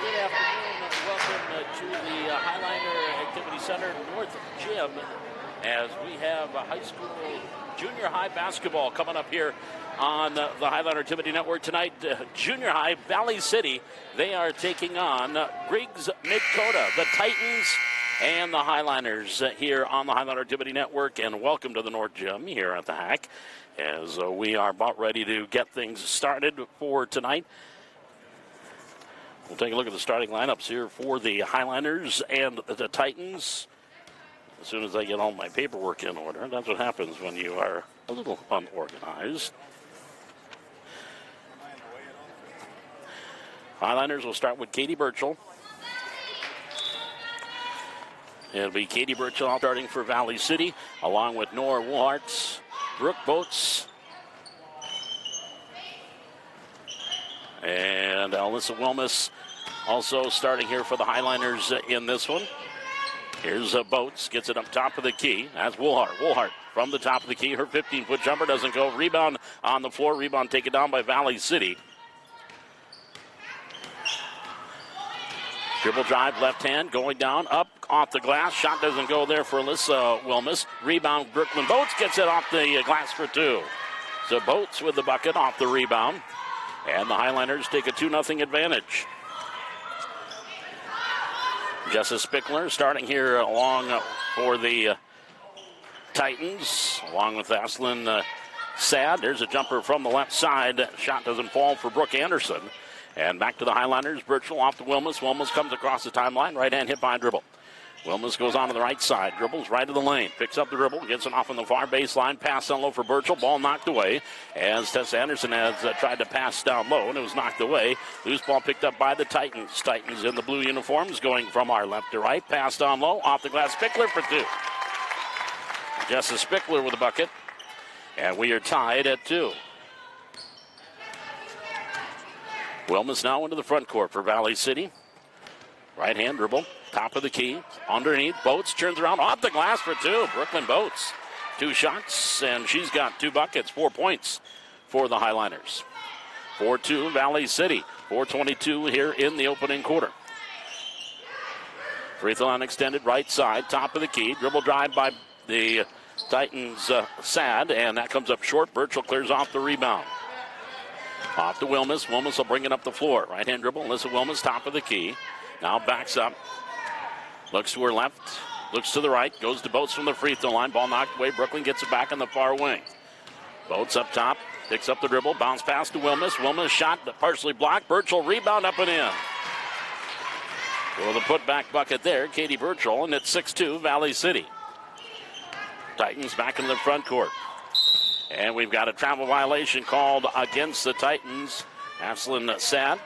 Good afternoon. Welcome to the Highliner Activity Center North Gym as we have high school, junior high basketball coming up here on the Highliner Activity Network tonight. Junior high, Valley City, they are taking on Griggs, Midkota, the Titans, and the Highliners here on the Highliner Activity Network. And welcome to the North Gym here at the Hack as we are about ready to get things started for tonight. We'll take a look at the starting lineups here for the Highliners and the Titans. As soon as I get all my paperwork in order, that's what happens when you are a little unorganized. Highliners will start with Katie Burchell. It'll be Katie Burchell starting for Valley City, along with Nora Woolhart, Brooke Boats, and Alyssa Wilmus also starting here for the Highliners in this one. Here's Boats, gets it up top of the key. That's Woolhart. Woolhart from the top of the key. Her 15-foot jumper doesn't go. Rebound on the floor. Rebound taken down by Valley City. Dribble drive, left hand, going down, up, off the glass. Shot doesn't go there for Alyssa Wilmus. Rebound, Brooklyn Boats gets it off the glass for two. So Boats with the bucket off the rebound. And the Highliners take a 2-0 advantage. Jessa Spickler starting here along for the Titans, along with Ashlyn Sad. There's a jumper from the left side. Shot doesn't fall for Brooke Anderson. And back to the Highliners. Burchell off to Wilmus. Wilmus comes across the timeline. Right hand hit by dribble. Wilmus goes on to the right side. Dribbles right of the lane. Picks up the dribble. Gets it off on the far baseline. Pass down low for Burchell. Ball knocked away as Tessa Anderson has tried to pass down low, and it was knocked away. Loose ball picked up by the Titans. Titans in the blue uniforms going from our left to right. Pass down low. Off the glass. Spickler for two. Jessa Spickler with a bucket. And we are tied at 2. Wilmus now into the front court for Valley City. Right hand dribble. Top of the key. Underneath. Boats turns around off the glass for 2. Brooklyn Boats. 2 shots, and she's got 2 buckets. 4 points for the Highliners. 4-2 Valley City. 4:22 here in the opening quarter. Free throw line extended right side. Top of the key. Dribble drive by the Titans Sad, and that comes up short. Burchell clears off the rebound. Off to Wilmus. Wilmus will bring it up the floor. Right hand dribble. Alyssa Wilmus, top of the key. Now backs up. Looks to her left. Looks to the right. Goes to Boats from the free throw line. Ball knocked away. Brooklyn gets it back on the far wing. Boats up top. Picks up the dribble. Bounce pass to Wilmus. Wilmus shot partially blocked. Burchell rebound up and in. Well, the putback bucket there. Katie Burchell, and it's 6-2 Valley City. Titans back in the front court. And we've got a travel violation called against the Titans. Ashlyn Sad.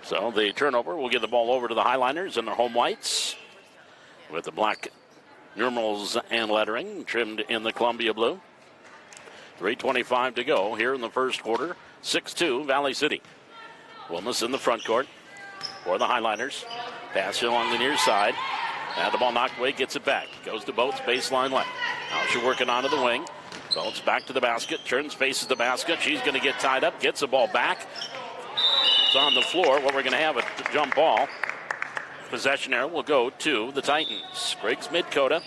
So the turnover will give the ball over to the Highliners in their home whites with the black numerals and lettering trimmed in the Columbia blue. 3:25 to go here in the first quarter. 6-2 Valley City. Wilmus in the front court for the Highliners. Pass along the near side. And the ball knocked away, gets it back. Goes to Boats, baseline left. Now she's working onto the wing. Boats back to the basket, turns, faces the basket. She's going to get tied up, gets the ball back. It's on the floor where we're going to have a jump ball. Possession arrow will go to the Titans. Griggs, Midkota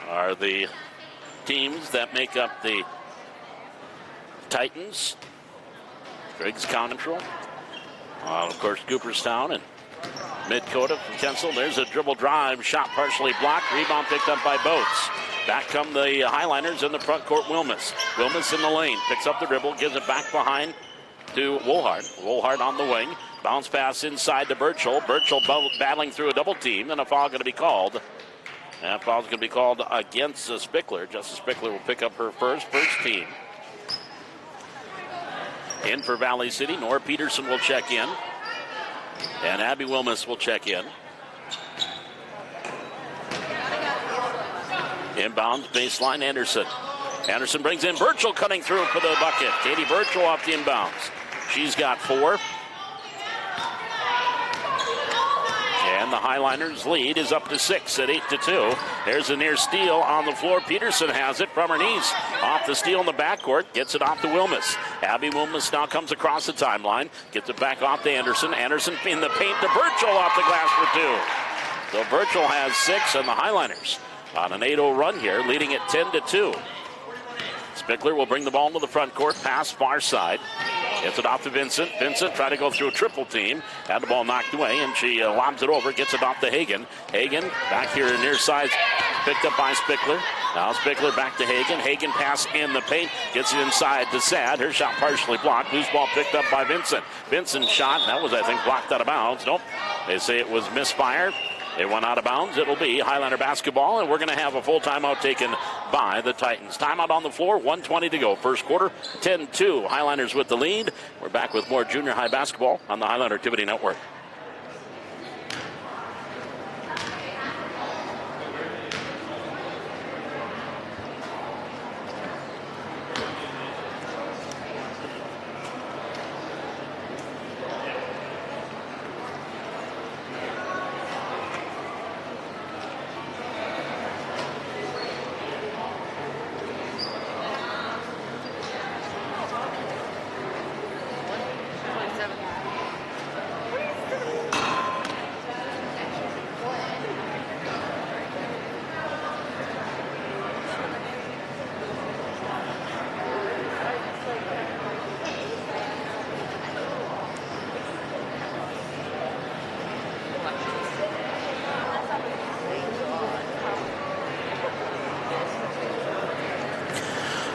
are the teams that make up the Titans. Griggs, Control. Of course, Cooperstown and Midkota from Kensal. There's a dribble drive. Shot partially blocked. Rebound picked up by Boats. Back come the Highliners in the front court. Wilmus. Wilmus in the lane. Picks up the dribble. Gives it back behind to Woolhart. Woolhart on the wing. Bounce pass inside to Burchell. Burchell battling through a double team. And a foul going to be called. That foul's going to be called against Spickler. Justice Spickler will pick up her first team. In for Valley City, Nora Peterson will check in. And Abby Wilmus will check in. Inbounds, baseline, Anderson. Anderson brings in Burchell cutting through for the bucket. Katie Burchell off the inbounds. She's got 4. And the Highliners lead is up to 6 at 8-2. There's a near steal on the floor. Peterson has it from her knees. Off the steal in the backcourt. Gets it off to Wilmus. Abby Wilmus now comes across the timeline. Gets it back off to Anderson. Anderson in the paint to Burchell off the glass for 2. So Burchell has 6, and the Highliners on an 8-0 run here, leading it 10-2. Spickler will bring the ball into the front court, pass far side. Gets it off to Vincent. Vincent tried to go through a triple team. Had the ball knocked away, and she lobs it over. Gets it off to Hagen. Hagen back here near side, picked up by Spickler. Now Spickler back to Hagen. Hagen pass in the paint. Gets it inside to Sad. Her shot partially blocked. Loose ball picked up by Vincent. Vincent's shot, that was, I think, blocked out of bounds. Nope. They say it was misfired. It went out of bounds. It'll be Highliner basketball, and we're going to have a full timeout taken by the Titans. Timeout on the floor, 1:20 to go. First quarter, 10-2. Highliners with the lead. We're back with more junior high basketball on the Highliner Activity Network.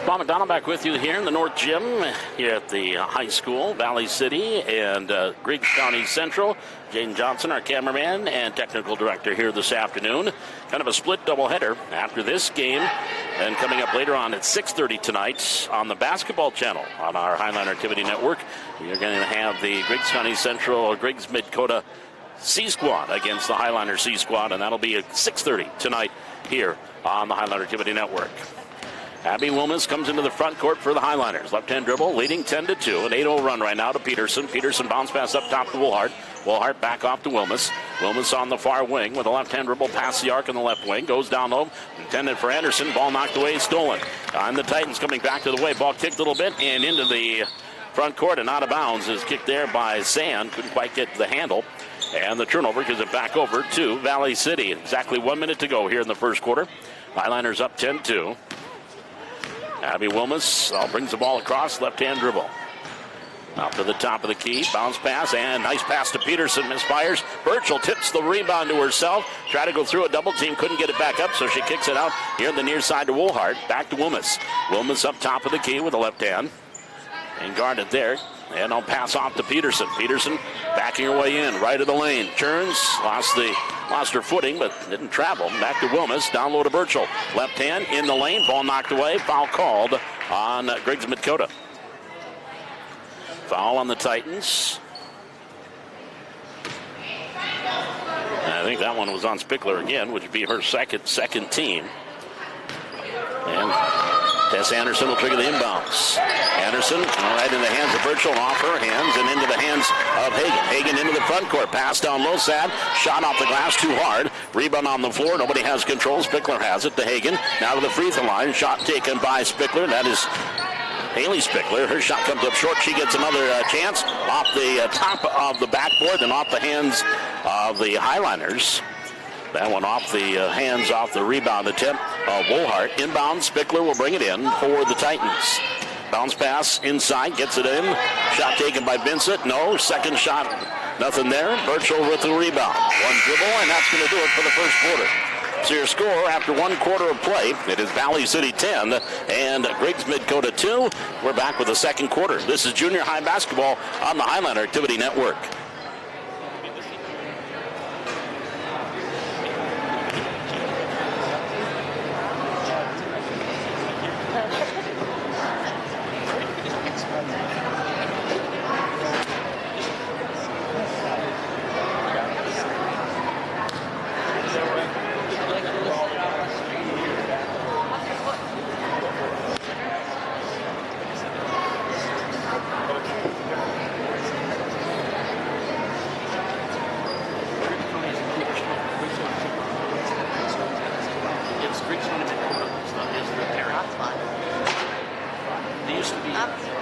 Bob McDonald back with you here in the North Gym here at the high school, Valley City, and Griggs County Central. Jaden Johnson, our cameraman and technical director here this afternoon. Kind of a split doubleheader after this game, and coming up later on at 6:30 tonight on the basketball channel on our Highliner Activity Network. You're going to have the Griggs County Central or Griggs Midkota C Squad against the Highliner C Squad, and that'll be at 6:30 tonight here on the Highliner Activity Network. Abby Wilmus comes into the front court for the Highliners. Left-hand dribble, leading 10-2. An 8-0 run right now to Peterson. Peterson bounce pass up top to Woolhart. Woolhart back off to Wilmus. Wilmus on the far wing with a left-hand dribble past the arc on the left wing. Goes down low, intended for Anderson. Ball knocked away, stolen. And the Titans coming back to the way. Ball kicked a little bit and into the front court and out of bounds. Is kicked there by Sand. Couldn't quite get the handle. And the turnover gives it back over to Valley City. Exactly 1 minute to go here in the first quarter. Highliners up 10-2. Abby Wilmus brings the ball across, left-hand dribble. Up to the top of the key, bounce pass, and nice pass to Peterson, misfires. Burchell tips the rebound to herself. Tried to go through a double team, couldn't get it back up, so she kicks it out here in the near side to Woolhart. Back to Wilmus. Wilmus up top of the key with the left hand. And guarded there. And I'll pass off to Peterson. Peterson backing her way in, right of the lane. Turns, lost her footing, but didn't travel. Back to Wilmus, down low to Burchell. Left hand in the lane, ball knocked away. Foul called on Griggs Midkota. Foul on the Titans. And I think that one was on Spickler again, which would be her second team. And Tess Anderson will trigger the inbounds. Anderson, right in the hands of Burchell, off her hands and into the hands of Hagen. Hagen into the front court, pass down low, Sad. Shot off the glass too hard. Rebound on the floor, nobody has control. Spickler has it to Hagen. Now to the free throw line, shot taken by Spickler. That is Haley Spickler. Her shot comes up short. She gets another chance off the top of the backboard and off the hands of the Highliners. That one off the hands off the rebound attempt of Woolhart. Inbound, Spickler will bring it in for the Titans. Bounce pass inside, gets it in. Shot taken by Vincent. No, second shot, nothing there. Burchell with the rebound. One dribble, and that's going to do it for the first quarter. So your score after 1 quarter of play, it is Valley City 10 and Griggs Midkota 2. We're back with the second quarter. This is junior high basketball on the Highliner Activity Network.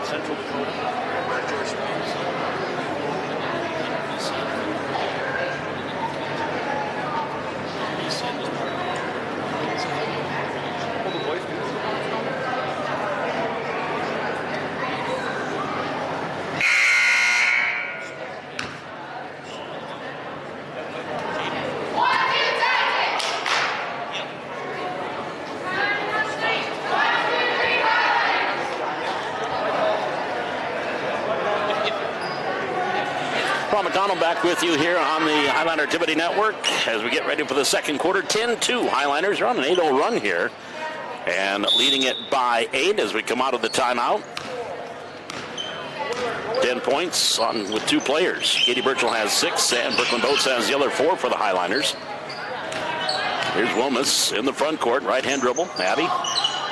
Central Dakota, George Springs, McConnell back with you here on the Highliner Activity Network as we get ready for the second quarter. 10-2 Highliners are on an 8-0 run here and leading it by 8 as we come out of the timeout. 10 points on with 2 players. Katie Burchell has 6 and Brooklyn Boats has the other 4 for the Highliners. Here's Wilmus in the front court, right-hand dribble. Abby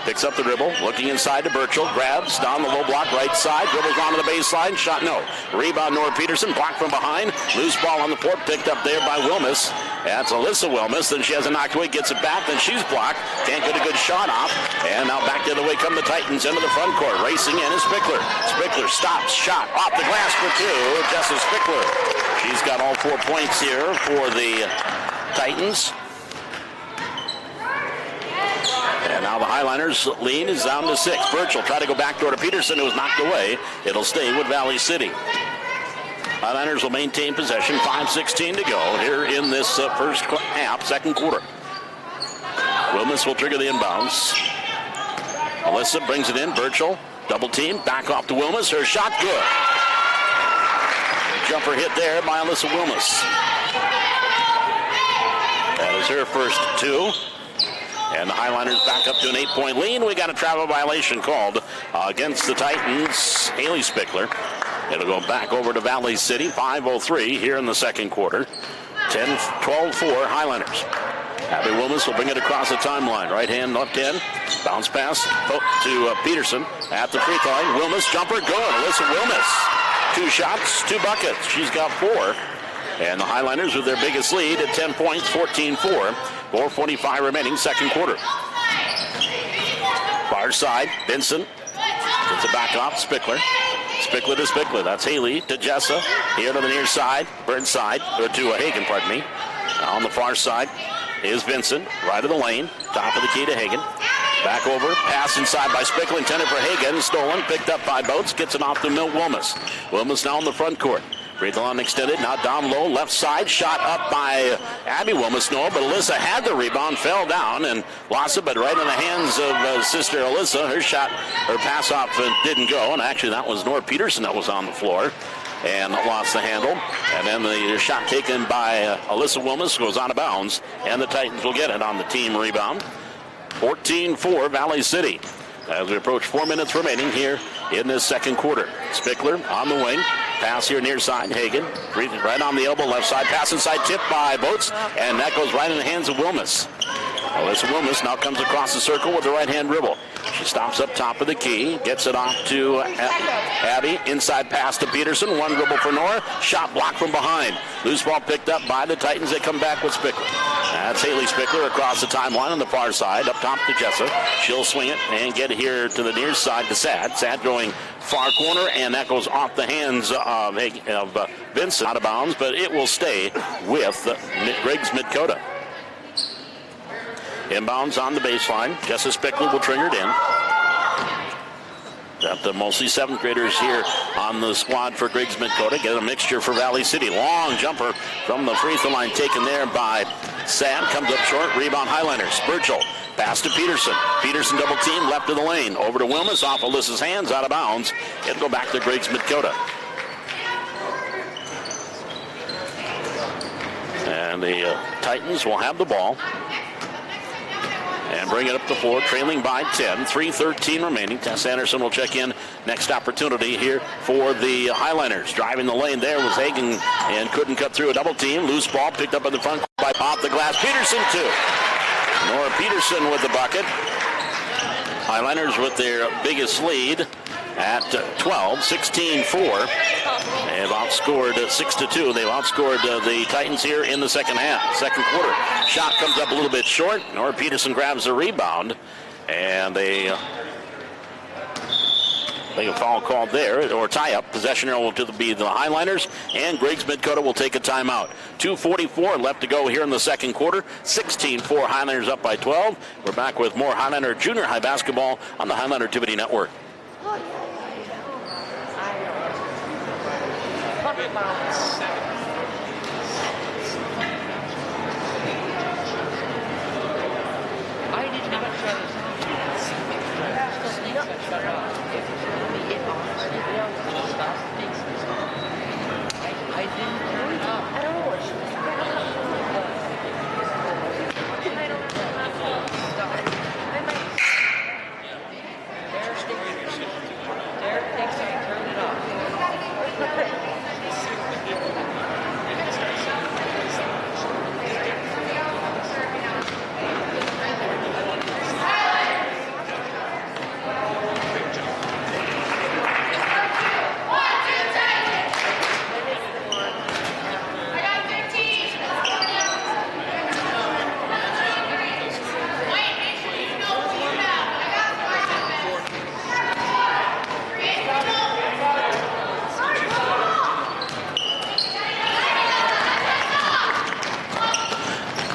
picks up the dribble, looking inside to Burchell, grabs down the low block, right side, dribbles onto the baseline, shot no. Rebound Nora Peterson, blocked from behind, loose ball on the floor, picked up there by Wilmus. That's Alyssa Wilmus, then she has a knocked away, gets it back, then she's blocked, can't get a good shot off, and now back the other way come the Titans into the front court. Racing in is Spickler. Spickler stops, shot off the glass for 2, Jessa Spickler. She's got all 4 points here for the Titans. And now the Highliners lead is down to 6. Burchell try to go back door to Peterson, who was knocked away. It'll stay with Valley City. Highliners will maintain possession. 5:16 to go here in this first half, second quarter. Wilmus will trigger the inbounds. Alyssa brings it in. Burchell, double team, back off to Wilmus. Her shot good. Jumper hit there by Alyssa Wilmus. That is her first 2. And the Highliners back up to an 8-point lead. We got a travel violation called against the Titans. Haley Spickler. It'll go back over to Valley City. 5:03 here in the second quarter. 12-4 Highliners. Abby Wilmus will bring it across the timeline. Right hand, left hand. Bounce pass to Peterson at the free throw line. Wilmus jumper good. Alyssa Wilmus. 2 shots, 2 buckets. She's got 4. And the Highliners with their biggest lead at 10 points, 14-4. 4:45 remaining, second quarter. Far side, Benson gets it back off, Spickler. Spickler to Spickler. That's Haley to Jessa. Here to the near side, Burn side, or to Hagen, pardon me. Now on the far side is Vincent, right of the lane, top of the key to Hagen. Back over, pass inside by Spickler, intended for Hagen, stolen, picked up by Boats, gets it off to Milt Wilmus. Wilmus now in the front court. Free throw line extended, now down low, left side, shot up by Abby Wilmus, no, but Alyssa had the rebound, fell down and lost it, but right in the hands of sister Alyssa. Her pass off didn't go, and actually that was Nora Peterson that was on the floor and lost the handle. And then the shot taken by Alyssa Wilmus goes out of bounds, and the Titans will get it on the team rebound. 14-4 Valley City. As we approach 4 minutes remaining here in this second quarter. Spickler on the wing. Pass here near side. Hagen right on the elbow, left side. Pass inside, tipped by Boats, and that goes right in the hands of Wilmus. Alyssa Wilmus now comes across the circle with the right-hand dribble. She stops up top of the key, gets it off to Abby. Inside pass to Peterson. 1 dribble for Nora. Shot blocked from behind. Loose ball picked up by the Titans. They come back with Spickler. That's Haley Spickler across the timeline on the far side. Up top to Jessa. She'll swing it and get it here to the near side to Sad. Sad going far corner, and that goes off the hands of Vincent. Out of bounds, but it will stay with Griggs Midkota. Inbounds on the baseline. Jessa Spickler will trigger it in. Got mostly 7th graders here on the squad for Griggs Midkota. Get a mixture for Valley City. Long jumper from the free throw line taken there by Sad. Comes up short. Rebound Highliners. Burchell. Pass to Peterson. Peterson double team left of the lane. Over to Wilmus. Off Alyssa's hands. Out of bounds. It'll go back to Griggs Midkota. And the Titans will have the ball. And bring it up the floor, trailing by 10. 3:13 remaining. Tess Anderson will check in. Next opportunity here for the Highliners. Driving the lane there was Hagen and couldn't cut through a double team. Loose ball picked up in the front by Pop the glass. Peterson too. Nora Peterson with the bucket. Highliners with their biggest lead at 12, 16-4. They've outscored 6-2. They've outscored the Titans here in the second half, second quarter. Shot comes up a little bit short. Nora Peterson grabs the rebound, and I think a foul called there, or tie-up. Possession arrow will be the Highliners, and Griggs Midkota will take a timeout. 2:44 left to go here in the second quarter. 16-4 Highliners up by 12. We're back with more Highliner Junior High basketball on the Highliner TV Network.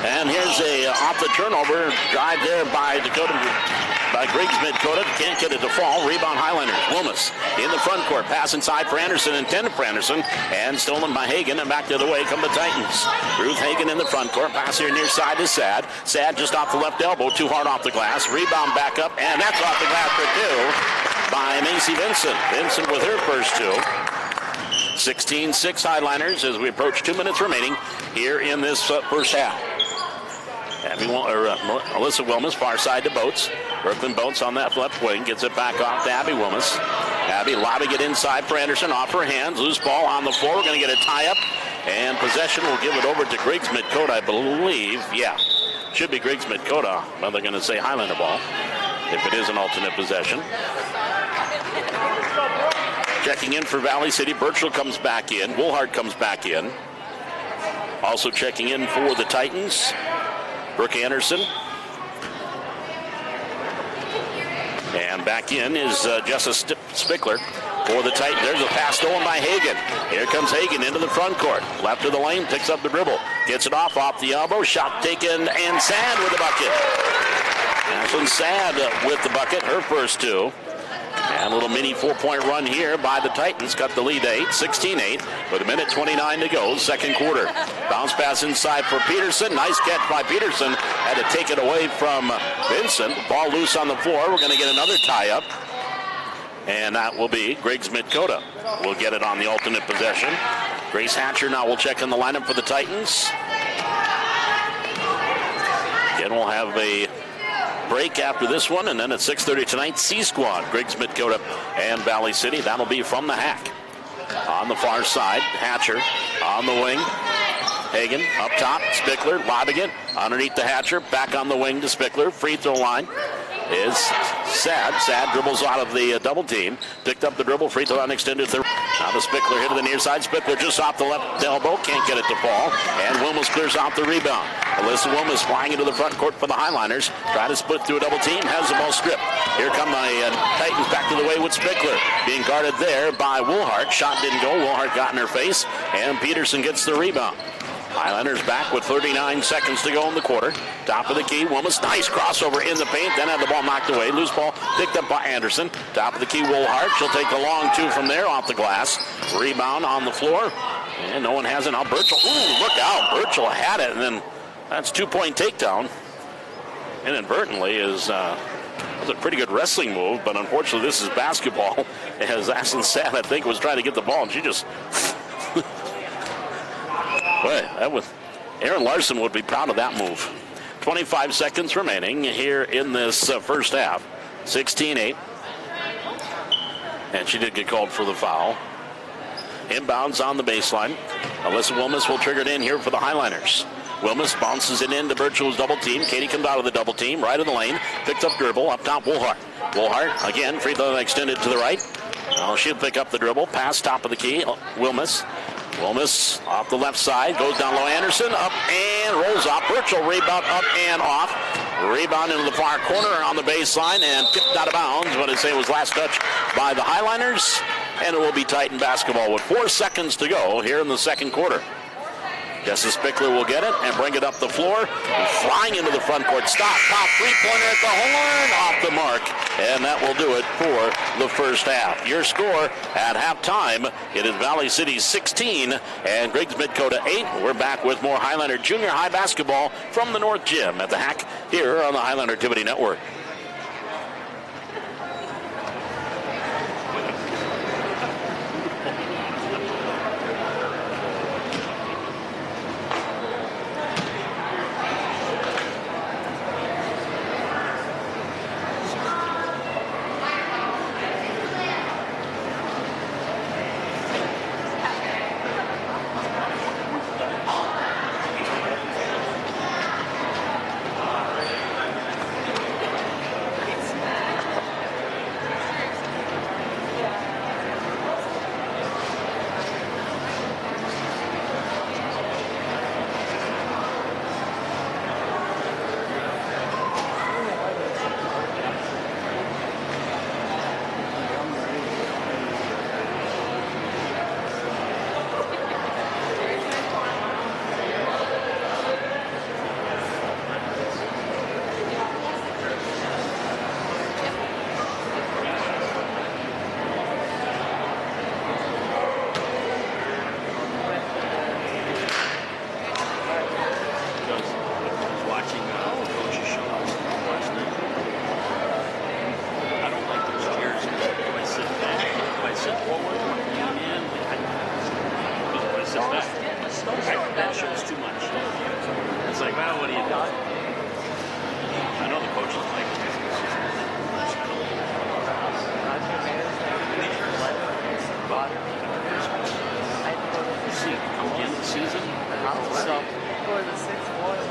And here's a off the turnover drive there by Griggs Midkota. Can't get it to fall. Rebound Highlanders. Wilmus in the front court. Pass inside for Anderson. Intended for Anderson. And stolen by Hagen. And back the other way come the Titans. Ruth Hagen in the front court. Pass here near side to Sad. Sad just off the left elbow. Too hard off the glass. Rebound back up. And that's off the glass for two by Macy Vincent. Vincent with her first two. 16-6 Highliners as we approach 2 minutes remaining here in this first half. Alyssa Wilmus, far side to Boats. Brooklyn Boats on that left wing. Gets it back off to Abby Wilmus. Abby lobbing it inside for Anderson. Off her hands. Loose ball on the floor. We're going to get a tie-up. And possession will give it over to Griggs Midkota, I believe. Yeah, should be Griggs Midkota. But they're going to say Highlander ball if it is an alternate possession. Checking in for Valley City. Birchall comes back in. Woolhart comes back in. Also checking in for the Titans, Brooke Anderson. And back in is Jessa Spickler for the Titans. There's a pass stolen by Hagen. Here comes Hagen into the front court. Left of the lane, picks up the dribble. Gets it off the elbow. Shot taken, and Sad with the bucket. Ashlyn Sad with the bucket, her first two. And a little mini 4-point run here by the Titans. Cut the lead to 8, 16-8 with 1:29 to go, second quarter. Bounce pass inside for Peterson. Nice catch by Peterson. Had to take it away from Vincent. Ball loose on the floor. We're going to get another tie-up. And that will be Griggs Midkota. We'll get it on the alternate possession. Grace Hatcher now will check in the lineup for the Titans. Again, we'll have a break after this one, and then at 6:30 tonight, C-Squad, Griggs Midkota and Valley City. That'll be from the Hack. On the far side, Hatcher on the wing. Hagen up top, Spickler lobbing it underneath the Hatcher, back on the wing to Spickler. Free throw line is Sad. Sad dribbles out of the double team, picked up the dribble, free throw line extended to now the Spickler hit to the near side. Spickler just off the left elbow, can't get it to fall, and Wilmus clears out the rebound. Alyssa Wilmus flying into the front court for the Highliners, trying to split through a double team, has the ball stripped. Here come the Titans back to the way with Spickler, being guarded there by Woolhart. Shot didn't go, Woolhart got in her face, and Peterson gets the rebound. Highlanders back with 39 seconds to go in the quarter. Top of the key, Wilmus, nice crossover in the paint, then had the ball knocked away. Loose ball picked up by Anderson. Top of the key, Woolhart. She'll take the long two from there off the glass. Rebound on the floor, and no one has it. Now Birchall, ooh, look out. Birchall had it, and then that's 2-point takedown. Inadvertently is was a pretty good wrestling move, but unfortunately this is basketball. As Ashlyn Sad, I think, was trying to get the ball, and she just... Boy, that was... Aaron Larson would be proud of that move. 25 seconds remaining here in this first half. 16-8. And she did get called for the foul. Inbounds on the baseline. Alyssa Wilmus will trigger it in here for the Highliners. Wilmus bounces it into Birchall's double team. Katie comes out of the double team, right of the lane. Picks up dribble, up top Woolhart. Woolhart, again, free throw extended to the right. Now she'll pick up the dribble, pass top of the key, Wilmus. Wilmus off the left side, goes down low. Anderson, up and rolls off. Birchall rebound, up and off. Rebound into the far corner on the baseline and tipped out of bounds, but it was last touch by the Highliners, and it will be Titan basketball with 4 seconds to go here in the second quarter. Jessa Spickler will get it and bring it up the floor. Flying into the front court. Stop. Top three-pointer at the horn. Off the mark. And that will do it for the first half. Your score at halftime, it is Valley City 16 and Griggs Midkota 8. We're back with more Highlander Junior High basketball from the North Gym at the Hack here on the Highlander Activity Network. That shows too much. It's like, well, what do you do? I know the coach is like, see, come the end of the season. So, for the 6th one.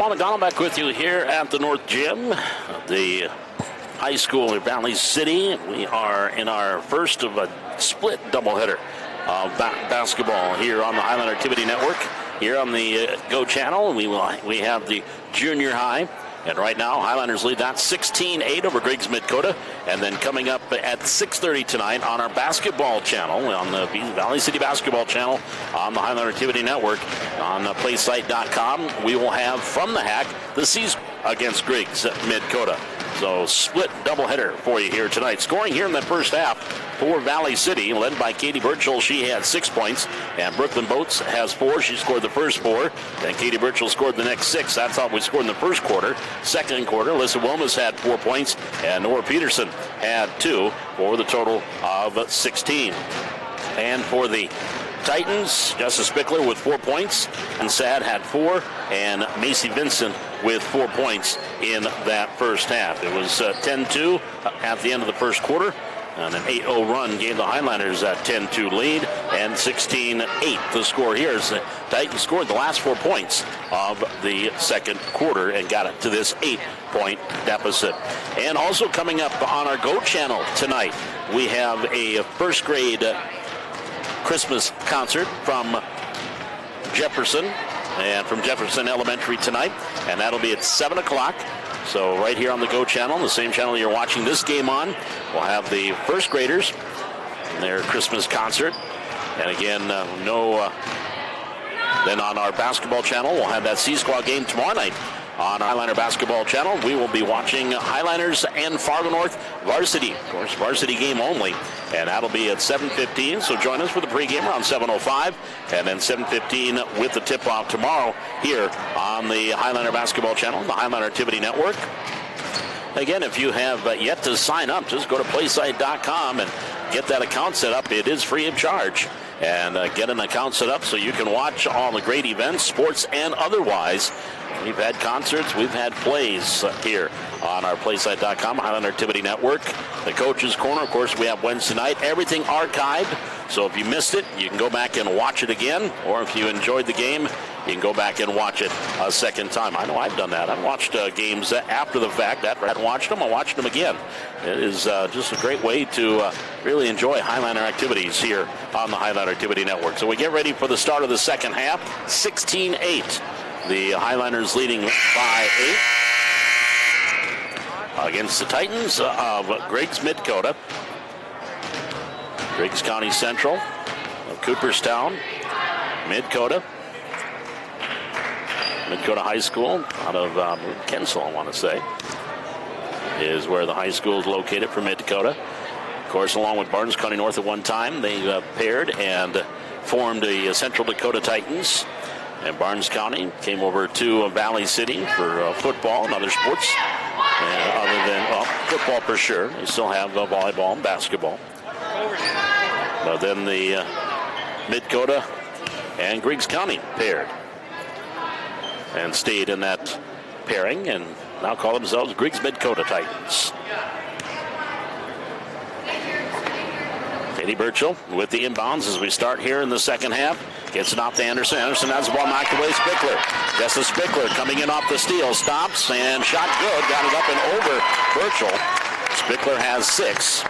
Paul McDonald back with you here at the North Gym, the high school in Valley City. We are in our first of a split doubleheader of basketball here on the Highlander Activity Network. Here on the Go channel, we have the junior high. And right now, Highlanders lead that 16-8 over Griggs Midkota. And then coming up at 6:30 tonight on our basketball channel, on the Valley City Basketball channel on the Highlander Activity Network, on PlaySite.com, we will have from the Hack the Seas against Griggs Midkota. So split doubleheader for you here tonight. Scoring here in the first half for Valley City, led by Katie Birchall. She had 6 points. And Brooklyn Boats has 4. She scored the first 4. And Katie Birchall scored the next 6. That's how we scored in the first quarter. Second quarter, Alyssa Wilmes had 4 points. And Nora Peterson had 2 for the total of 16. And for the Titans, Jessa Spickler with 4 points. And Sad had 4. And Macy Vincent with 4 points in that first half. It was 10-2 at the end of the first quarter. And an 8-0 run gave the Highlanders that 10-2 lead, and 16-8 the score here as the Titans scored the last 4 points of the second quarter and got it to this 8-point deficit. And also coming up on our Go channel tonight, we have a first grade Christmas concert from Jefferson and from Jefferson Elementary tonight, and that'll be at 7 o'clock. So right here on the Go channel, the same channel you're watching this game on, we'll have the first graders in their Christmas concert. And again, then on our basketball channel, we'll have that C-Squad game tomorrow night. On our Highlander basketball channel, we will be watching Highlanders and Fargo North varsity. Of course, varsity game only. And that'll be at 7:15. So join us for the pregame around 7:05. And then 7:15 with the tip-off tomorrow here on the Highlander basketball channel, the Highlander Activity Network. Again, if you have yet to sign up, just go to PlaySite.com and get that account set up. It is free of charge. and get an account set up so you can watch all the great events, sports and otherwise. We've had concerts, we've had plays here on our PlaySite.com, Highlander Activity Network. The Coach's Corner, of course, we have Wednesday night. Everything archived, so if you missed it, you can go back and watch it again, or if you enjoyed the game, you can go back and watch it a second time. I know I've done that. I've watched games after the fact. After I watched them, I watched them again. It is just a great way to really enjoy Highlander activities here on the Highlander Activity Network. So we get ready for the start of the second half, 16-8. The Highlanders leading by 8 against the Titans of Griggs, Midkota. Griggs County Central of Cooperstown, Midkota. Midkota High School out of Kensal, I want to say, is where the high school is located for Midkota. Of course, along with Barnes County North at one time, they paired and formed the Central Dakota Titans. And Barnes County came over to Valley City for football and other sports. And other than football for sure, they still have volleyball and basketball. But then the Midkota and Griggs County paired and stayed in that pairing and now call themselves Griggs Midkota Titans. Katie Burchell with the inbounds as we start here in the second half. Gets it off to Anderson. Anderson has the ball knocked away. Spickler. Jessa Spickler coming in off the steal. Stops and shot good. Got it up and over Burchell. Spickler has 6.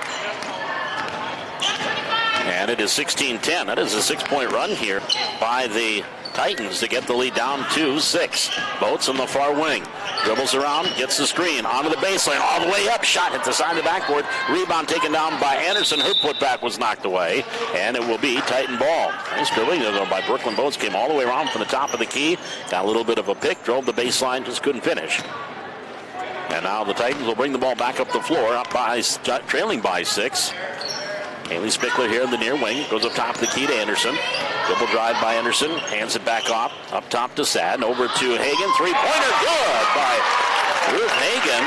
And it is 16-10. That is a 6-point run here by the Titans to get the lead down to 6. Boats on the far wing. Dribbles around, gets the screen, onto the baseline, all the way up. Shot hit the side of the backboard. Rebound taken down by Anderson. Her putback was knocked away, and it will be Titan ball. Nice dribbling by Brooklyn Boats. Came all the way around from the top of the key. Got a little bit of a pick, drove the baseline, just couldn't finish. And now the Titans will bring the ball back up the floor, trailing by 6. Haley Spickler here in the near wing. Goes up top of the key to Anderson. Dribble drive by Anderson. Hands it back off. Up top to Sad. Over to Hagan. Three-pointer good by Ruth Hagan.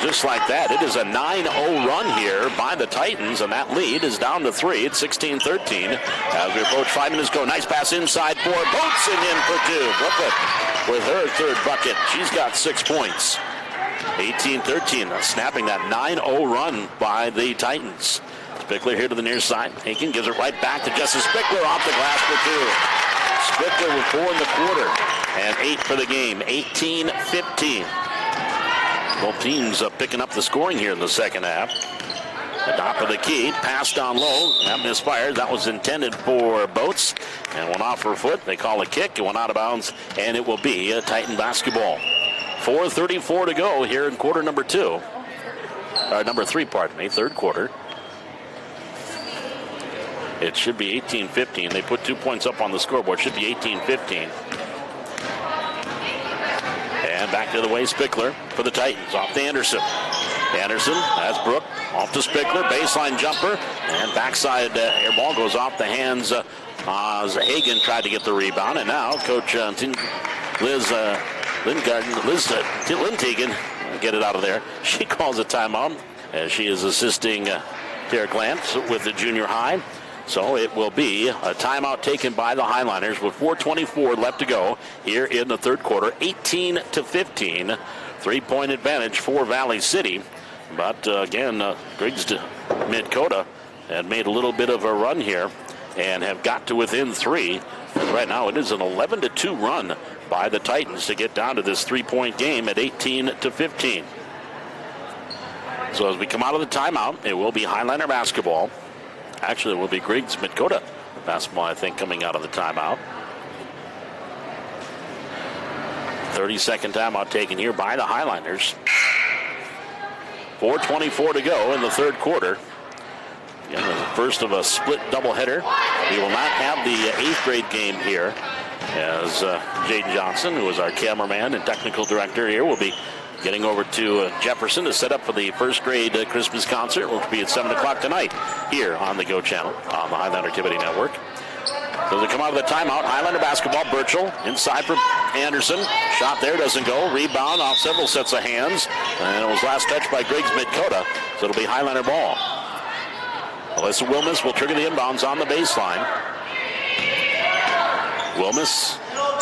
Just like that. It is a 9-0 run here by the Titans, and that lead is down to 3. It's 16-13. As we approach 5 minutes go. Nice pass inside for Boats and in for 2. Brooklyn with her third bucket. She's got 6 points. 18-13, snapping that 9-0 run by the Titans. Spickler here to the near side. Hagan gives it right back to Jessa Spickler off the glass for 2. Spickler with 4 in the quarter and 8 for the game. 18-15. Both teams picking up the scoring here in the second half. The top of the key, pass down low. That misfired. That was intended for Boats and went off her foot. They call a kick. It went out of bounds, and it will be a Titan basketball. 4:34 to go here in quarter number 2. Number 3, pardon me, third quarter. It should be 18-15. They put 2 points up on the scoreboard. It should be 18-15. And back to the way, Spickler for the Titans. Off to Anderson. Anderson has Brooke. Off to Spickler. Baseline jumper. And backside air ball goes off the hands as Hagan tried to get the rebound. And now Coach Lynn Teagan, get it out of there. She calls a timeout as she is assisting Derek Lance with the junior high. So it will be a timeout taken by the Highlanders with 4:24 left to go here in the third quarter. 18-15. 3-point advantage for Valley City. But again, Griggs Midkota had made a little bit of a run here and have got to within 3. Right now it is an 11-2 run by the Titans to get down to this 3-point game at 18-15. So as we come out of the timeout, it will be Highlander basketball. Actually, it will be Griggs Midkota basketball, I think, coming out of the timeout. 30-second timeout taken here by the Highlanders. 4:24 to go in the third quarter. Again, the first of a split doubleheader. We will not have the 8th grade game here, as Jaden Johnson, who is our cameraman and technical director here, will be getting over to Jefferson to set up for the first grade Christmas concert, which will be at 7 o'clock tonight here on the Go Channel on the Highlander Activity Network. So they come out of the timeout. Highlander basketball. Burchell inside for Anderson. Shot there, doesn't go. Rebound off several sets of hands. And it was last touched by Griggs Midkota. So it'll be Highlander ball. Alyssa Wilmus will trigger the inbounds on the baseline. Wilmus,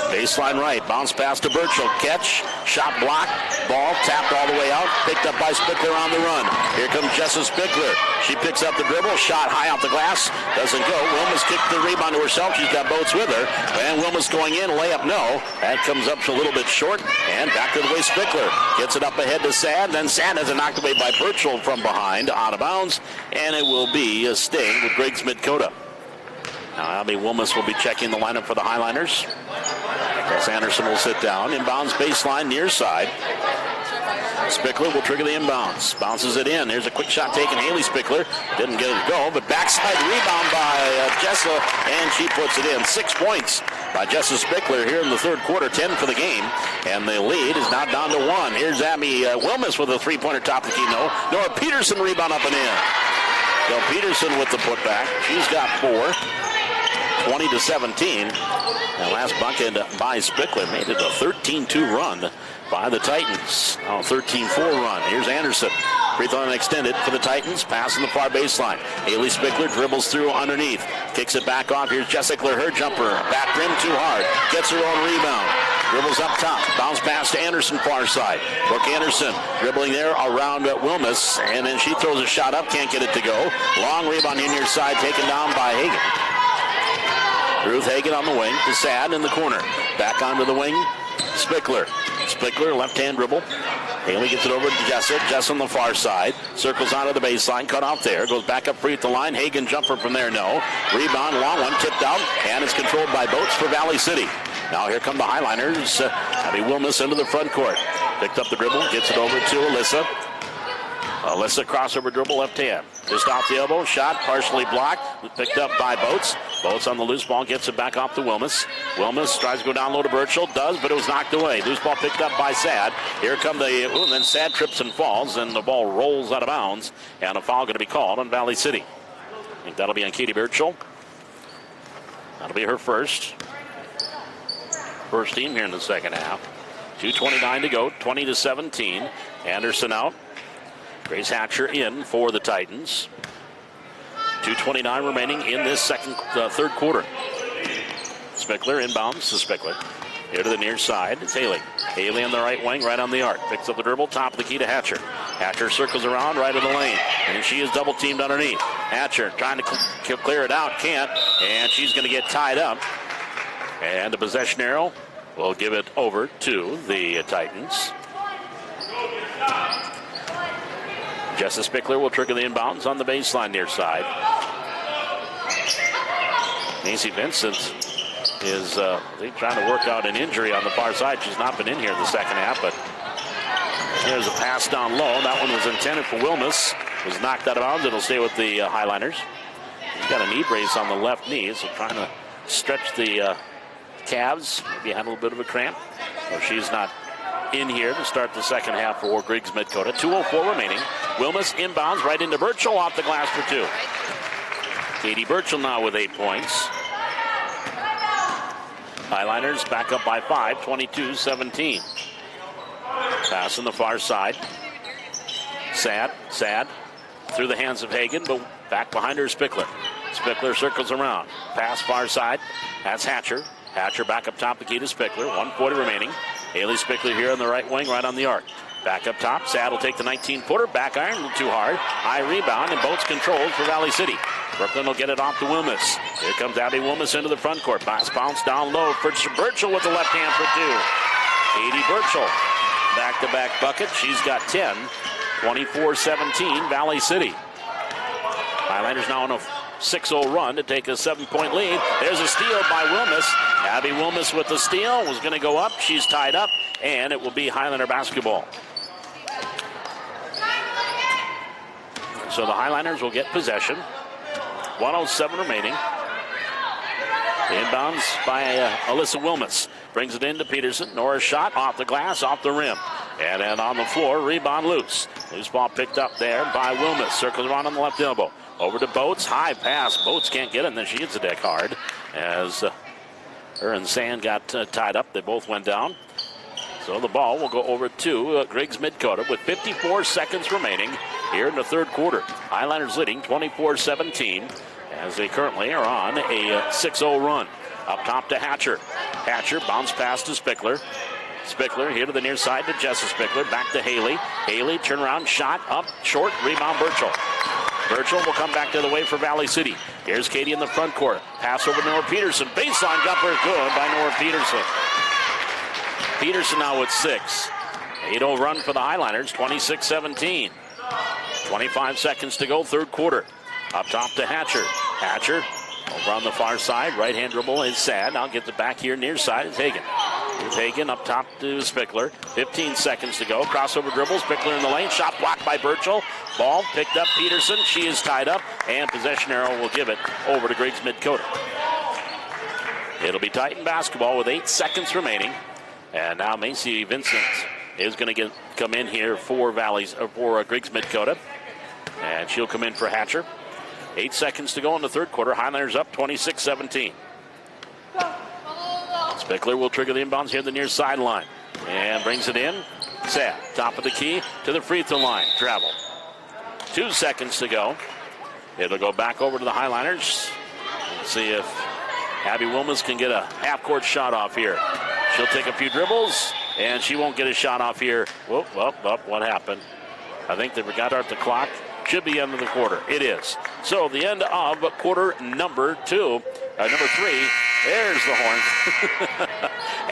baseline right, bounce pass to Burchell, catch, shot blocked, ball tapped all the way out, picked up by Spickler on the run. Here comes Jessa Spickler. She picks up the dribble, shot high off the glass, doesn't go. Wilmus kicked the rebound to herself. She's got Boats with her. And Wilmus going in, layup no. That comes up a little bit short, and back to the way Spickler gets it up ahead to Sad. Then Sad has it knocked away by Burchell from behind, out of bounds, and it will be a sting with Griggs Midkota. Now Abby Wilmus will be checking the lineup for the Highliners. Chris Anderson will sit down. Inbounds baseline near side. Spickler will trigger the inbounds. Bounces it in. Here's a quick shot taken. Haley Spickler didn't get it to go, but backside rebound by Jessa, and she puts it in. 6 points by Jessa Spickler here in the third quarter, 10 for the game, and the lead is now down to 1. Here's Abby Wilmus with a three-pointer top of the key. No. Nora Peterson rebound up and in. Del Peterson with the putback. She's got 4. 20-17. That last bucket by Spickler made it a 13-2 run by the Titans. Now a 13-4 run. Here's Anderson. Free throw extended for the Titans. Pass on the far baseline. Haley Spickler dribbles through underneath. Kicks it back off. Here's Jessica. Her jumper. Back rim too hard. Gets her own rebound. Dribbles up top. Bounce pass to Anderson far side. Brooke Anderson dribbling there around Wilmus. And then she throws a shot up. Can't get it to go. Long rebound in near side. Taken down by Hagan. Ruth Hagan on the wing to Sad in the corner. Back onto the wing. Spickler. Spickler, left-hand dribble. Haley gets it over to Jessa. Jessa on the far side. Circles onto the baseline. Cut off there. Goes back up free at the line. Hagan jumper from there. No. Rebound. Long one. Tipped out. And it's controlled by Boats for Valley City. Now here come the Highliners. Abby Wilmus into the front court. Picked up the dribble. Gets it over to Alyssa. Alyssa crossover dribble left hand. Just off the elbow. Shot partially blocked. Picked up by Boats. Boats on the loose ball. Gets it back off to Wilmus. Wilmus tries to go down low to Burchell. Does, but it was knocked away. Loose ball picked up by Sad. Here come and then Sad trips and falls. And the ball rolls out of bounds. And a foul going to be called on Valley City. I think that'll be on Katie Burchell. That'll be her first. First team here in the second half. 2:29 to go. 20-17. Anderson out. Grace Hatcher in for the Titans. 2:29 remaining in this third quarter. Spickler inbounds to Spickler. Here to the near side. It's Haley. Haley on the right wing, right on the arc. Picks up the dribble, top of the key to Hatcher. Hatcher circles around right of the lane. And she is double teamed underneath. Hatcher trying to clear it out. Can't. And she's going to get tied up. And the possession arrow will give it over to the Titans. Jessa Spickler will trigger the inbounds on the baseline near side. Macy Vincent is trying to work out an injury on the far side. She's not been in here in the second half, but there's a pass down low. That one was intended for Wilmus. Was knocked out of bounds. It'll stay with the Highliners. He's got a knee brace on the left knee, so trying to stretch the calves. Maybe had a little bit of a cramp. So she's not in here to start the second half for Griggs Midkota. 2:04 remaining. Wilmus inbounds right into Burchell, off the glass for 2. Katie Burchell now with 8 points. Highliners back up by 5, 22-17. Pass on the far side. Sad through the hands of Hagan, but back behind her is Spickler. Spickler circles around. Pass far side. That's Hatcher. Hatcher back up top, the key to Spickler. 1:40 remaining. Haley Spickler here on the right wing, right on the arc. Back up top. Sad will take the 19-footer. Back iron, too hard. High rebound, and Boats controlled for Valley City. Brooklyn will get it off to Wilmus. Here comes Abby Wilmus into the front court. Pass bounce down low for Burchell with the left hand for 2. Katie Burchell, back-to-back bucket. She's got 10. 24-17, Valley City. Highlanders now on a 6-0 run to take a 7-point lead. There's a steal by Wilmus. Abby Wilmus with the steal. Was going to go up. She's tied up, and it will be Highlander basketball. So the Highlanders will get possession. 1:07 remaining. Inbounds by Alyssa Wilmus. Brings it into Peterson. Nora's shot off the glass, off the rim. And then on the floor, rebound loose. Loose ball picked up there by Wilmus. Circles around on the left elbow. Over to Boats. High pass. Boats can't get it, and then she hits the deck hard. As her and Sand got tied up. They both went down. So the ball will go over to Griggs Midkota with 54 seconds remaining here in the third quarter. Highlanders leading 24-17 as they currently are on a 6-0 run. Up top to Hatcher. Hatcher bounce pass to Spickler. Spickler here to the near side to Jessa Spickler. Back to Haley. Haley turnaround shot up short. Rebound Burchell. Burchell will come back the other way for Valley City. Here's Katie in the front court. Pass over to Nora Peterson. Baseline jumper good by Nora Peterson. Peterson now with 6. 8-0 run for the Highlanders. 26-17. 25 seconds to go, third quarter. Up top to Hatcher. Hatcher over on the far side. Right-hand dribble is Sad. Now gets it back here near side. It's Hagen. Here's Hagen up top to Spickler. 15 seconds to go. Crossover dribble. Spickler in the lane. Shot blocked by Burchell. Ball picked up Peterson. She is tied up. And possession arrow will give it over to Griggs Midkota. It'll be Titan basketball with 8 seconds remaining. And now Macy Vincent is going to come in here for Griggs Midkota. And she'll come in for Hatcher. 8 seconds to go in the third quarter. Highlanders up 26-17. Spickler will trigger the inbounds here at the near sideline. And brings it in. Sad. Top of the key to the free throw line. Travel. 2 seconds to go. It'll go back over to the Highlanders. Let's see if Abby Wilmus can get a half-court shot off here. She'll take a few dribbles, and she won't get a shot off here. Whoop, what happened? I think they forgot to start the clock. Should be end of the quarter. It is. So the end of quarter number 3. There's the horn.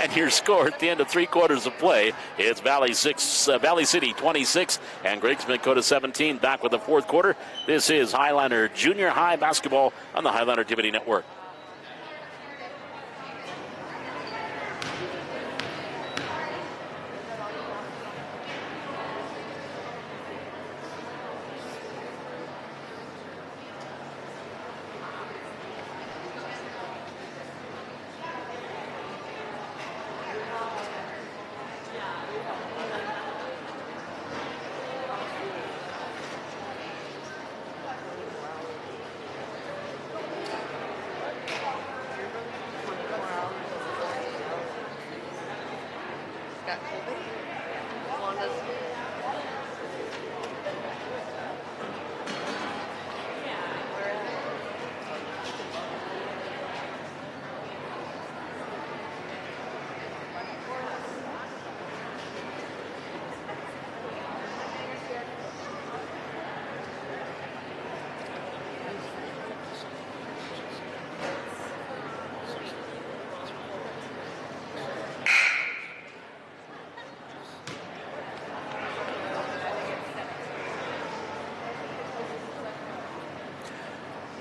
And your score at the end of 3 quarters of play, it's Valley City 26 and Griggs Midkota 17. Back with the fourth quarter. This is Highlander Junior High basketball on the Highlander Activity Network.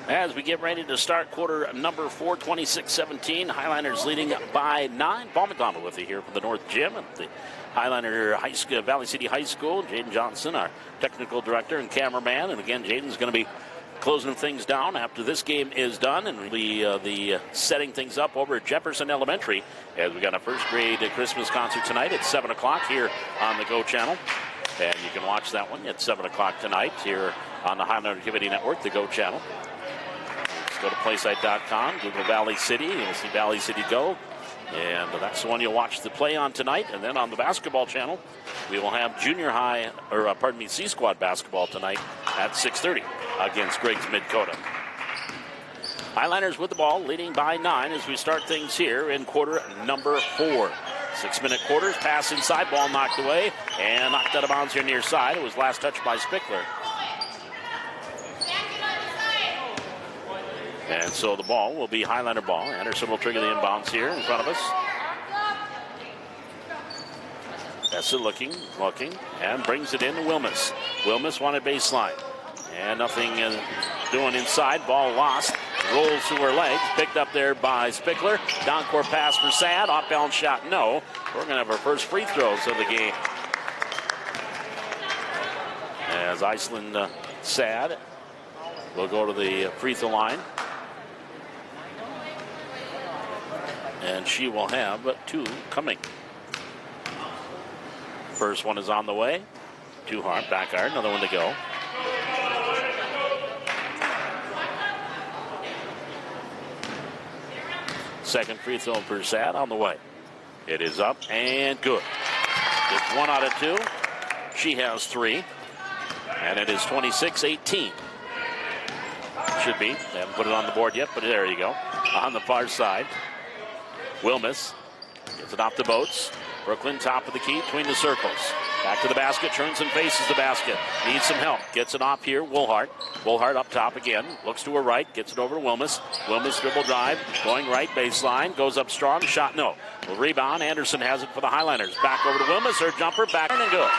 As we get ready to start quarter number 4, 26-17, Highlanders leading by 9. Paul McDonald with you here from the North Gym at the Highlander High School, Valley City High School. Jaden Johnson, our technical director and cameraman. And again, Jaden's going to be closing things down after this game is done, and we'll be the setting things up over at Jefferson Elementary as we got a first grade Christmas concert tonight at 7 o'clock here on the Go channel. And you can watch that one at 7 o'clock tonight here on the Highlander Activity Network, the Go channel. Go to playsite.com, Google Valley City, and you'll see Valley City Go. And that's the one you'll watch the play on tonight. And then on the basketball channel, we will have C-Squad basketball tonight at 6:30 against Griggs Midkota. Highlanders with the ball, leading by 9 as we start things here in quarter number 4. 6-minute quarters, pass inside, ball knocked away, and knocked out of bounds here near side. It was last touched by Spickler. And so the ball will be Highlander ball. Anderson will trigger the inbounds here in front of us. That's it looking, and brings it in to Wilmus. Wilmus wanted baseline. And nothing doing inside. Ball lost. Rolls to her legs. Picked up there by Spickler. Down-court pass for Sad. Off-balance shot, no. We're going to have our first free throws of the game. As Iceland Sad will go to the free throw line. And she will have 2 coming. First one is on the way. 2 hard, back iron, another one to go. Second free throw for Sad on the way. It is up and good. It's 1 out of 2. She has 3. And it is 26-18. Should be. They haven't put it on the board yet, but there you go. On the far side. Wilmus gets it off the Boats. Brooklyn top of the key between the circles. Back to the basket, turns and faces the basket. Needs some help. Gets it off here, Woolhart. Woolhart up top again. Looks to her right, gets it over to Wilmus. Wilmus dribble drive, going right baseline. Goes up strong, shot no. Will rebound, Anderson has it for the Highlanders. Back over to Wilmus, her jumper, back and good.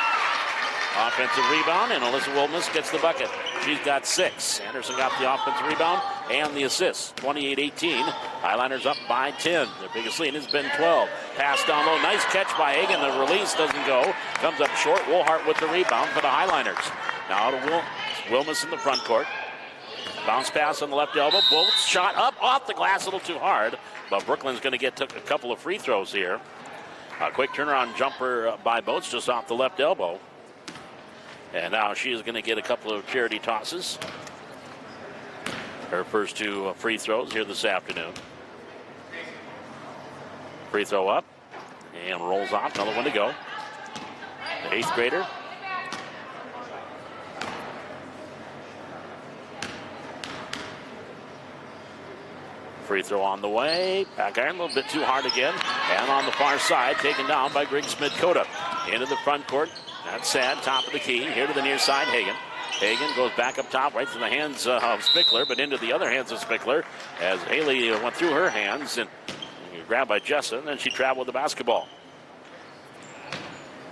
Offensive rebound, and Alyssa Wilmus gets the bucket. She's got 6. Anderson got the offensive rebound and the assist. 28-18. Highlanders up by 10. Their biggest lead has been 12. Pass down low. Nice catch by Hagan. The release doesn't go. Comes up short. Woolhart with the rebound for the Highlanders. Now to Wilmus in the front court. Bounce pass on the left elbow. Bolts shot up off the glass a little too hard. But Brooklyn's going to get a couple of free throws here. A quick turnaround jumper by Boats just off the left elbow. And now she is going to get a couple of charity tosses. Her first 2 free throws here this afternoon. Free throw up and rolls off. Another one to go. The 8th grader. Free throw on the way. Back iron a little bit too hard again. And on the far side, taken down by Griggs Midkota. Into the front court. That's Sad, top of the key. Here to the near side, Hagan. Hagan goes back up top, right through the hands of Spickler, but into the other hands of Spickler as Haley went through her hands and grabbed by Jessa, and then she traveled the basketball.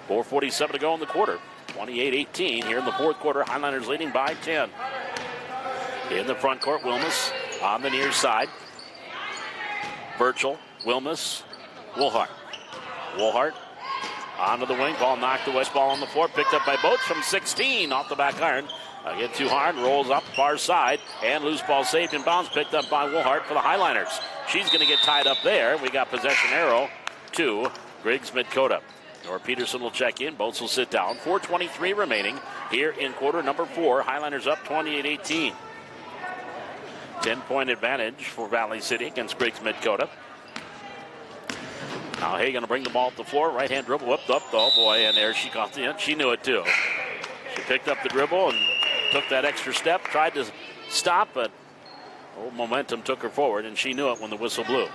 4:47 to go in the quarter. 28-18 here in the fourth quarter. Highlanders leading by 10. In the front court, Wilmus on the near side. Birchall, Wilmus, Woolhart. Woolhart onto the wing, ball knocked away, ball on the floor, picked up by Boats from 16 off the back iron. Again, too hard, rolls up far side, and loose ball saved in bounds, picked up by Woolhart for the Highlanders. She's going to get tied up there. We got possession arrow to Griggs Midkota. Or Peterson will check in, Boats will sit down. 4:23 remaining here in quarter number 4. Highlanders up 28-18. 10-point advantage for Valley City against Griggs Midkota. Now Hagan will bring the ball up the floor. Right-hand dribble, whipped up, oh boy, and there she got the end. She knew it too. She picked up the dribble and took that extra step, tried to stop, but momentum took her forward, and she knew it when the whistle blew.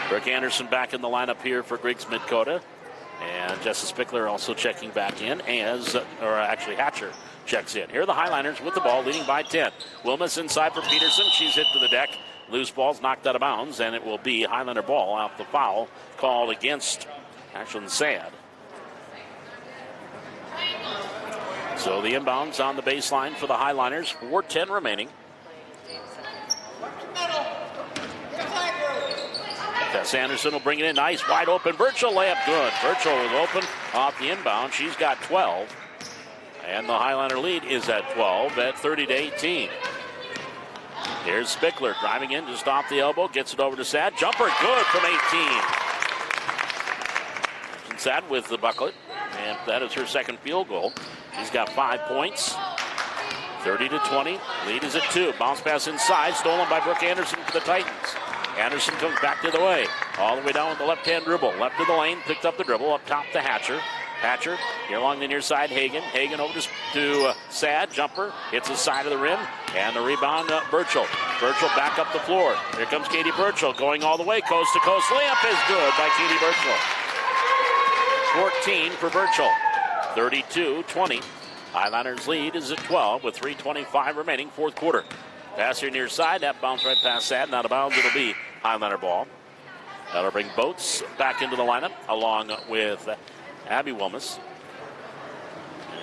Brooke Anderson back in the lineup here for Griggs Midkota. And Jessa Spickler also checking back in Hatcher checks in. Here are the Highlanders with the ball, leading by 10. Wilmus inside for Peterson. She's hit to the deck. Loose ball's knocked out of bounds, and it will be Highlander ball off the foul called against Ashlyn Sad. So the inbounds on the baseline for the Highlanders. 4:10 remaining. Tess Anderson will bring it in. Nice, wide open. Birchall layup good. Birchall was open off the inbound. She's got 12. And the Highlander lead is at 12 at 30-18. Here's Spickler driving in just off the elbow. Gets it over to Sad. Jumper good from 18. Sad with the bucket. And that is her second field goal. She's got 5 points. 30-20. Lead is at 2. Bounce pass inside. Stolen by Brooke Anderson for the Titans. Anderson comes back to the way. All the way down with the left-hand dribble. Left of the lane. Picked up the dribble. Up top to Hatcher. Hatcher here along the near side. Hagan. Hagan over to Sad. Jumper. Hits the side of the rim. And the rebound, Birchall. Birchall back up the floor. Here comes Katie Birchall going all the way. Coast to coast. Layup is good by Katie Birchall. 14 for Birchall. 32-20. Highlanders lead is at 12 with 3:25 remaining, fourth quarter. Pass here near side. That bounce right past Sad. Out of bounds. It'll be Highlander ball. That'll bring Boats back into the lineup along with Abby Wilmus.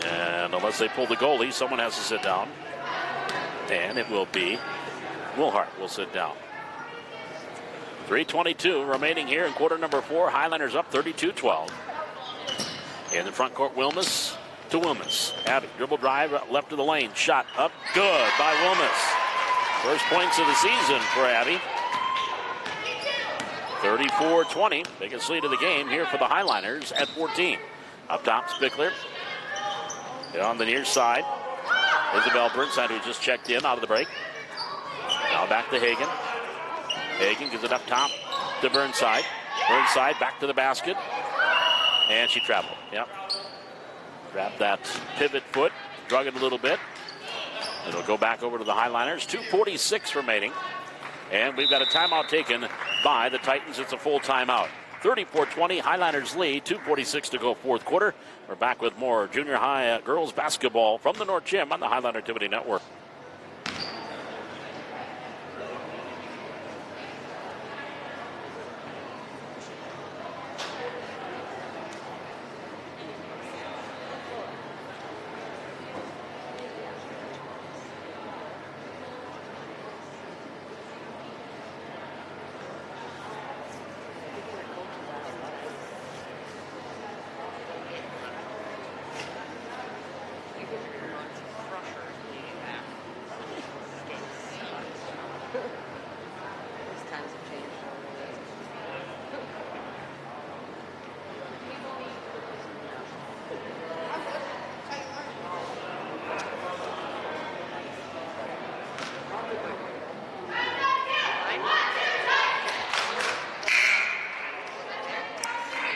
And unless they pull the goalie, someone has to sit down. And it will be Woolhart will sit down. 3:22 remaining here in quarter number 4. Highlanders up 32-12. In the front court, Wilmus to Wilmus. Abby, dribble drive, left of the lane. Shot up, good by Wilmus. First points of the season for Abby. 34-20, biggest lead of the game here for the Highlanders at 14. Up top, Spickler. On the near side, Isabel Burnside, who just checked in out of the break. Now back to Hagan. Hagan gives it up top to Burnside. Burnside back to the basket. And she traveled. Yep. Grabbed that pivot foot, drug it a little bit. It'll go back over to the Highliners. 2:46 remaining. And we've got a timeout taken by the Titans. It's a full timeout. 34-20, Highliners lead. 2:46 to go, fourth quarter. We're back with more junior high girls basketball from the North Gym on the Highline Activity Network.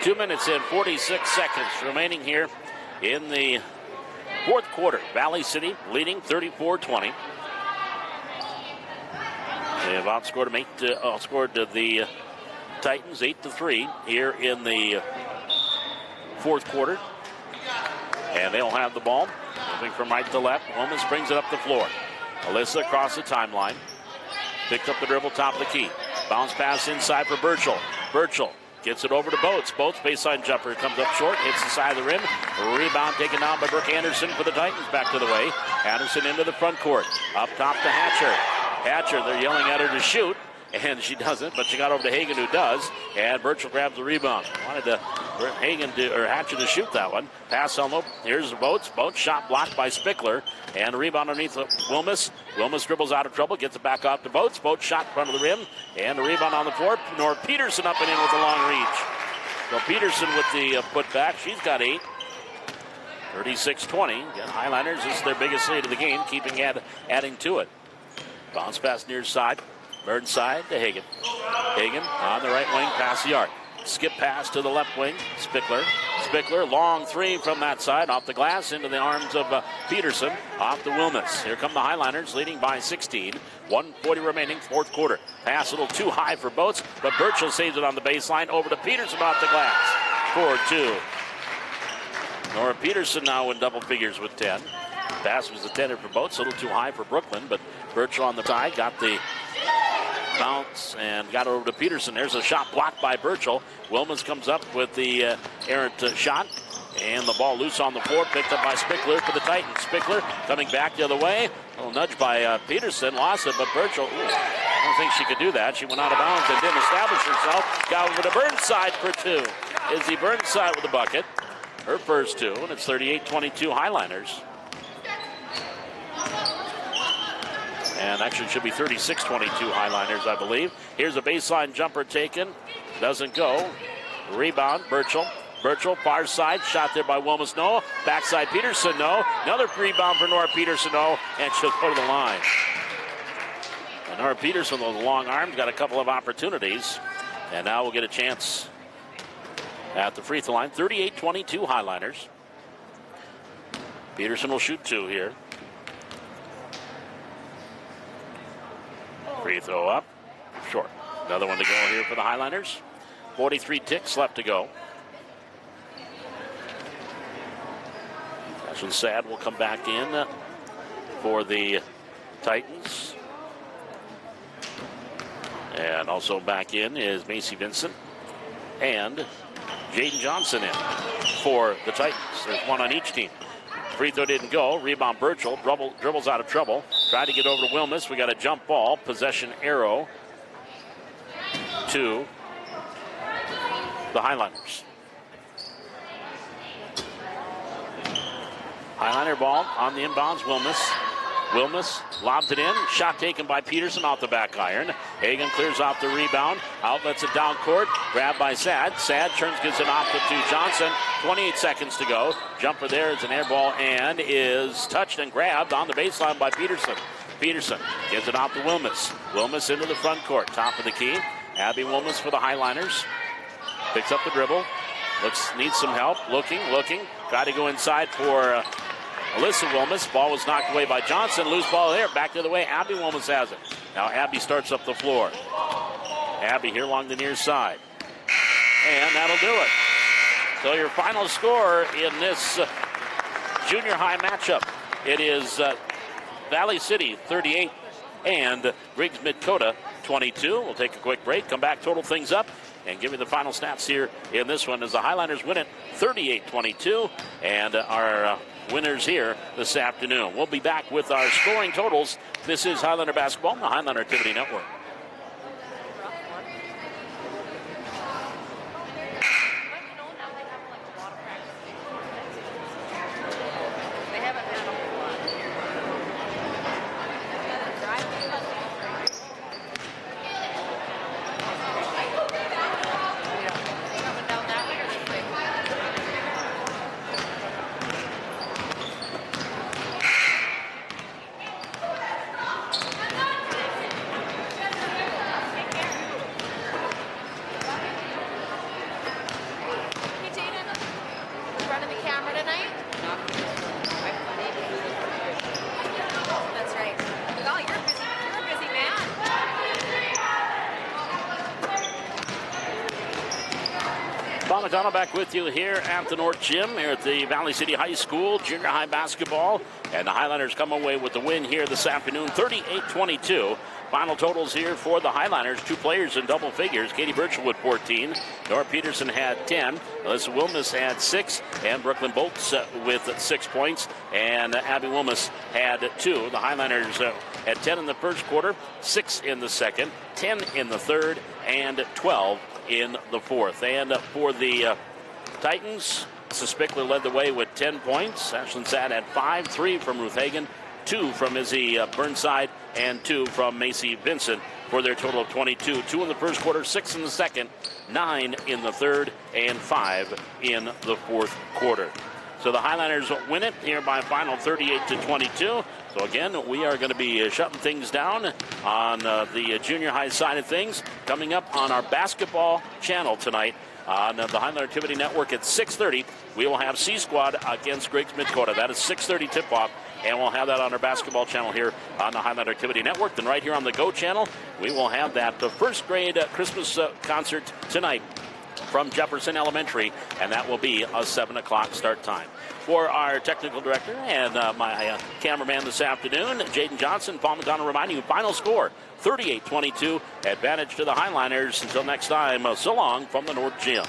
2 minutes and 46 seconds remaining here in the fourth quarter. Valley City leading 34-20. They have outscored the Titans 8-3 here in the fourth quarter. And they'll have the ball. Moving from right to left. Wilmus brings it up the floor. Alyssa across the timeline. Picked up the dribble, top of the key. Bounce pass inside for Burchell. Burchell gets it over to Boats. Boats, baseline jumper, comes up short, hits the side of the rim. A rebound taken down by Brooke Anderson for the Titans. Back to the way. Anderson into the front court. Up top to Hatcher. Hatcher, they're yelling at her to shoot, and she doesn't, but she got over to Hagan, who does, and Burchell grabs the rebound. Wanted Hatcher to shoot that one. Pass on low. Here's Boats. Boats shot blocked by Spickler, and a rebound underneath Wilmus. Wilmus dribbles out of trouble, gets it back off to Boats. Boats shot in front of the rim, and a rebound on the floor. Nora Peterson up and in with a long reach. So Peterson with the putback. She's got 8. 36-20. Again, Highliners, this is their biggest lead of the game, adding to it. Bounce pass near side. Burnside to Hagan. Hagan on the right wing, past the arc. Skip pass to the left wing. Spickler. Spickler, long three from that side, off the glass, into the arms of Peterson, off to Wilmus. Here come the Highliners, leading by 16. 1:40 remaining, fourth quarter. Pass a little too high for Boats, but Burchell saves it on the baseline, over to Peterson off the glass. 4-2. Nora Peterson now in double figures with 10. Pass was intended for Boats, a little too high for Brooklyn, but Burchell on the side got the bounce and got over to Peterson. There's a shot blocked by Burchell. Wilmus comes up with the errant shot, and the ball loose on the floor, picked up by Spickler for the Titans. Spickler coming back the other way. A little nudge by Peterson, lost it, but Burchell, I don't think she could do that. She went out of bounds and didn't establish herself. Got over to Burnside for 2. Izzy Burnside with the bucket. Her first 2, and it's 38-22 Highliners. And actually it should be 36-22 Highliners, I believe. Here's a baseline jumper taken. Doesn't go. Rebound, Burchell. Burchell, far side. Shot there by Wilmus, no. Backside Peterson, no. Another rebound for Nora Peterson, no. And she'll go to the line. And Nora Peterson, with the long arms, got a couple of opportunities. And now we'll get a chance at the free throw line. 38-22 Highliners. Peterson will shoot 2 here. Free throw up, short. Another one to go here for the Highliners. 43 ticks left to go. Ashlyn Sad will come back in for the Titans. And also back in is Macy Vincent and Jaden Johnson in for the Titans. There's one on each team. Free throw didn't go. Rebound Burchell. Dribbles out of trouble. Tried to get over to Wilmus. We got a jump ball. Possession arrow to the Highliners. Highliner ball on the inbounds. Wilmus lobs it in. Shot taken by Peterson off the back iron. Hagan clears off the rebound. Outlets it down court. Grabbed by Sad. Sad gets it off to Johnson. 28 seconds to go. Jumper there is an air ball and is touched and grabbed on the baseline by Peterson. Peterson gives it off to Wilmus. Wilmus into the front court. Top of the key. Abby Wilmus for the Highliners. Picks up the dribble. needs some help. Looking. Got to go inside for Alyssa Wilmus. Ball was knocked away by Johnson. Loose ball there. Back the other way. Abby Wilmus has it. Now Abby starts up the floor. Abby here along the near side. And that'll do it. So your final score in this junior high matchup, it is Valley City 38 and Griggs Midkota 22. We'll take a quick break, come back, total things up, and give you the final stats here in this one as the Highlanders win it 38-22, and our winners here this afternoon. We'll be back with our scoring totals. This is Highlander Basketball on the Highlander Activity Network. McDonald back with you here at the North Gym here at the Valley City High School junior high basketball, and the Highlanders come away with the win here this afternoon 38-22. Final totals here for the Highlanders. 2 players in double figures. Katie Birchall with 14. Nora Peterson had 10. Alyssa Wilmus had 6. And Brooklyn Bolts with 6 points. And Abby Wilmus had 2. The Highlanders had 10 in the first quarter, 6 in the second, 10 in the third, and 12 in the fourth. And for the Titans, Spickler led the way with 10 points. Ashlyn Sadd had 5, 3 from Ruth Hagen, 2 from Izzy Burnside, and 2 from Macy Vincent for their total of 22. 2 in the first quarter, 6 in the second, 9 in the third, and 5 in the fourth quarter. So the Highlanders win it here by a final 38-22. So again, we are going to be shutting things down on the junior high side of things. Coming up on our basketball channel tonight on the Highlander Activity Network at 6:30, we will have C Squad against Griggs Midkota. That is 6:30 tip-off, and we'll have that on our basketball channel here on the Highlander Activity Network. Then right here on the Go channel, we will have that first grade Christmas concert tonight from Jefferson Elementary, and that will be a 7 o'clock start time. For our technical director and my cameraman this afternoon, Jaden Johnson, Paul McDonald reminding you, final score, 38-22, advantage to the Highlanders. Until next time, so long from the North Gym.